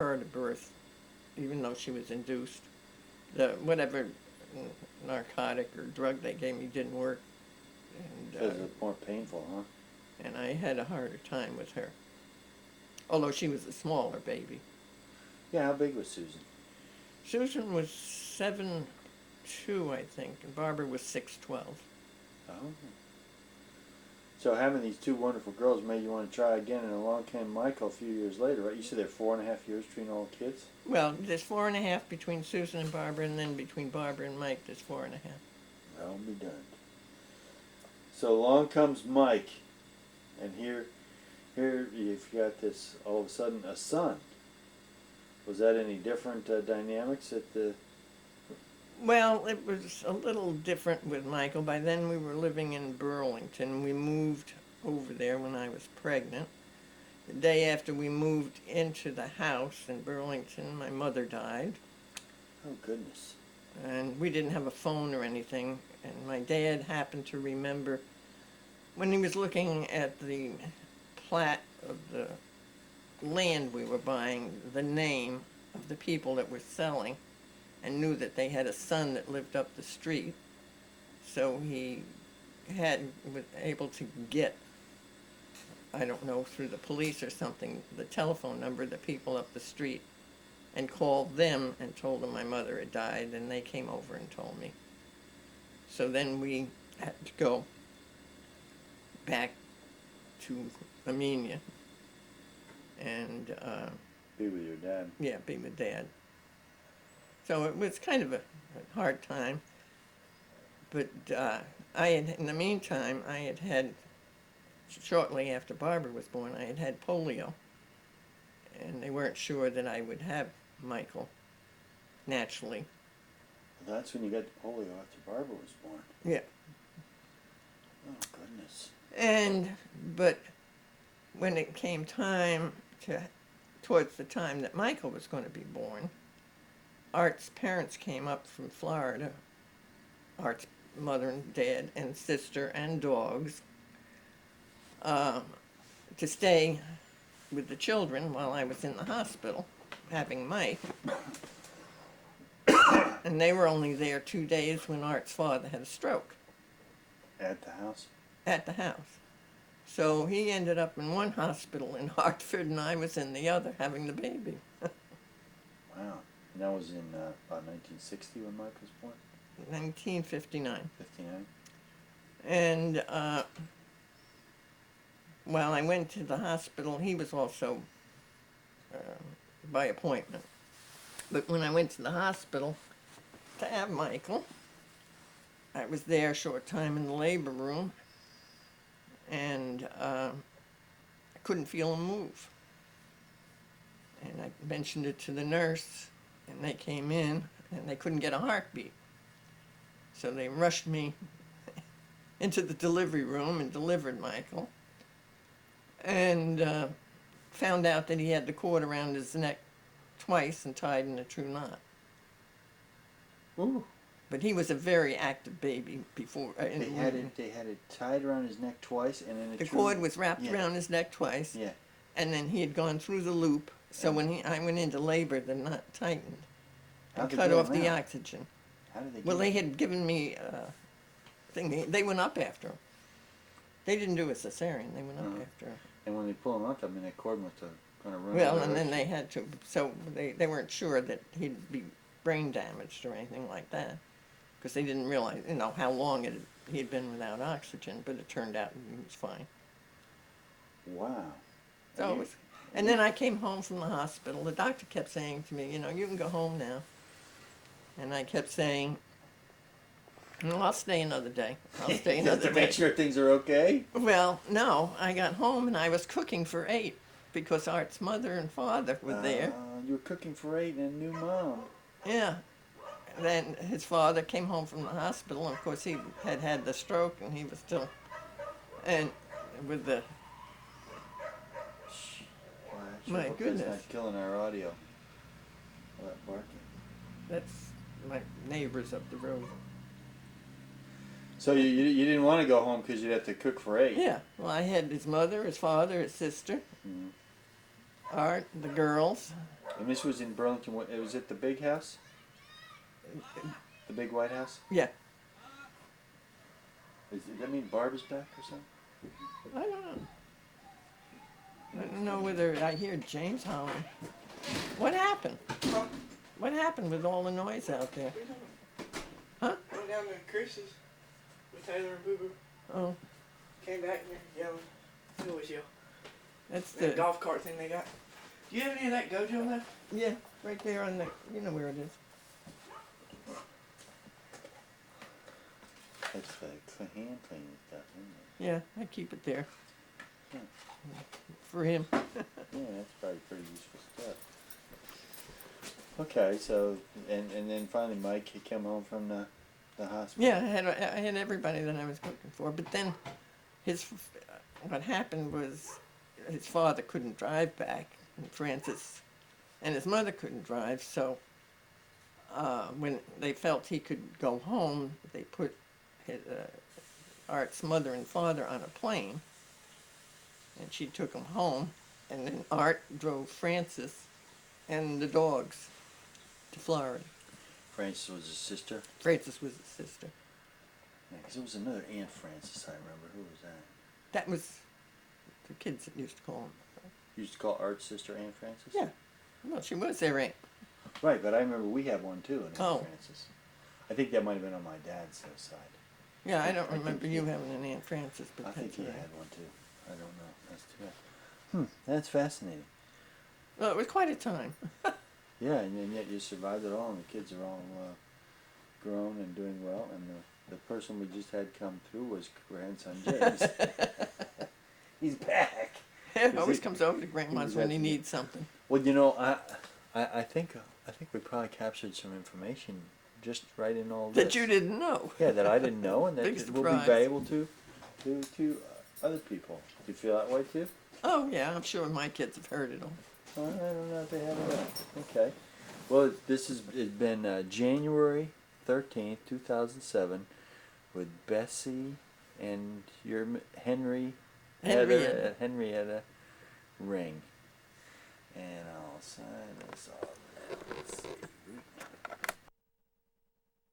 her to birth, even though she was induced. The whatever narcotic or drug they gave me didn't work, So it was more painful, huh? and I had a harder time with her. Although she was a smaller baby. Yeah, how big was Susan? Susan was 7'2", I think, and Barbara was 6'12". Oh. So having these two wonderful girls made you want to try again, and along came Michael a few years later, right? You said there were 4.5 years between all the kids? Well, there's 4.5 between Susan and Barbara, and then between Barbara and Mike, there's 4.5. Well be done. So along comes Mike, and here you've got this, all of a sudden, a son. Was that any different dynamics at the... Well, it was a little different with Michael. By then we were living in Burlington. We moved over there when I was pregnant. The day after we moved into the house in Burlington, my mother died. Oh, goodness. And we didn't have a phone or anything. And my dad happened to remember when he was looking at the plat of the land we were buying, the name of the people that were selling, and knew that they had a son that lived up the street. So he was able to get, I don't know, through the police or something, the telephone number of the people up the street, and called them and told them my mother had died, and they came over and told me. So then we had to go back to Armenia and Be with your dad. yeah, be with Dad. So it was kind of a hard time, but in the meantime, I had shortly after Barbara was born, I had polio, and they weren't sure that I would have Michael naturally. Well, that's when you got the polio after Barbara was born. Yeah. Oh, goodness. But when it came time towards the time that Michael was going to be born, Art's parents came up from Florida, Art's mother and dad and sister and dogs, to stay with the children while I was in the hospital having Mike. And they were only there 2 days when Art's father had a stroke. At the house? At the house. So he ended up in one hospital in Hartford, and I was in the other having the baby. Wow. And that was in about 1960 when Mike was born? 1959. 59? And while I went to the hospital, he was also by appointment. But when I went to the hospital to have Michael, I was there a short time in the labor room, and I couldn't feel him move. And I mentioned it to the nurse, and they came in, and they couldn't get a heartbeat. So they rushed me into the delivery room and delivered Michael, and found out that he had the cord around his neck twice and tied in a true knot. Ooh. But he was a very active baby before. They had it tied around his neck twice, and then the cord was wrapped yeah. around his neck twice. Yeah. And then he had gone through the loop. So when I went into labor, the knot tightened and cut off the oxygen. How did they? Well, they had given me a thing. They went up after him. They didn't do a cesarean. They went up after him. And when they pull him up, I mean, that cord must have kind of run. Well, and then they had to. So they weren't sure that he'd be brain damaged or anything like that, because they didn't realize, how long he had been without oxygen. But it turned out he was fine. Wow. So it was, and then I came home from the hospital. The doctor kept saying to me, you can go home now. And I kept saying, well, I'll stay another day. I'll stay another day. To make sure things are okay? Well, no. I got home and I was cooking for 8 because Art's mother and father were there. You were cooking for 8 and a new mom. Yeah. And then his father came home from the hospital, and of course he had the stroke, and he was still, and with the... Wow, my goodness. That's not killing our audio. All that barking. That's my neighbors up the road. So you didn't want to go home because you'd have to cook for 8? Yeah. Well, I had his mother, his father, his sister, Art, the girls. And this was in Burlington. It was at the big house, the big White House. Yeah. Does that mean Barb is back or something? I don't know. I don't know whether I hear James hollering. What happened? What happened with all the noise out there? Huh? Went down to Chris's with Taylor and Boo Boo. Oh, Came back and they're yelling. They always yell. that's That the golf cart thing they got. Do you have any of that Gojo left? yeah, right there on the. You know where it is. That's like hand cleaning stuff, isn't Yeah, I keep it there Hmm. for him. it? Yeah, that's probably pretty useful stuff. Okay, so and then finally Mike he came home from the hospital. Yeah, I had everybody that I was cooking for, but then what happened was his father couldn't drive back, and Francis and his mother couldn't drive, so when they felt he could go home, they put Art's mother and father on a plane, and she took him home, and then Art drove Francis and the dogs to Florida. Francis was his sister. Francis was his sister. Yeah, 'cause there was another Aunt Francis. I remember. Who was that? That was the kids that used to call him. You used to call Art's sister Aunt Francis. Yeah. Well, she was their aunt. Right, but I remember we had one too, an Aunt Oh. Francis. I think that might have been on my dad's side. Yeah, I don't I think remember you he- having an Aunt Francis, but I think that's he all right. had one too. I don't know. That's too bad. That's fascinating. Well, it was quite a time. Yeah, and yet you survived it all, and the kids are all grown and doing well, and the person we just had come through was grandson James. He's back. He Was always he- comes over to he Grandma's was when he at- needs something. Well, you know, I think we probably captured some information just right in all this. That you didn't know. Yeah, that I didn't know, and that Big we'll be surprise. able to other people. Do you feel that way too? Oh, yeah, I'm sure my kids have heard it all. Well, I don't know if they have or not. Okay. Well, this has been January 13th, 2007, with Bessie and your Henrietta Ring. And I'll sign this off. Let's see.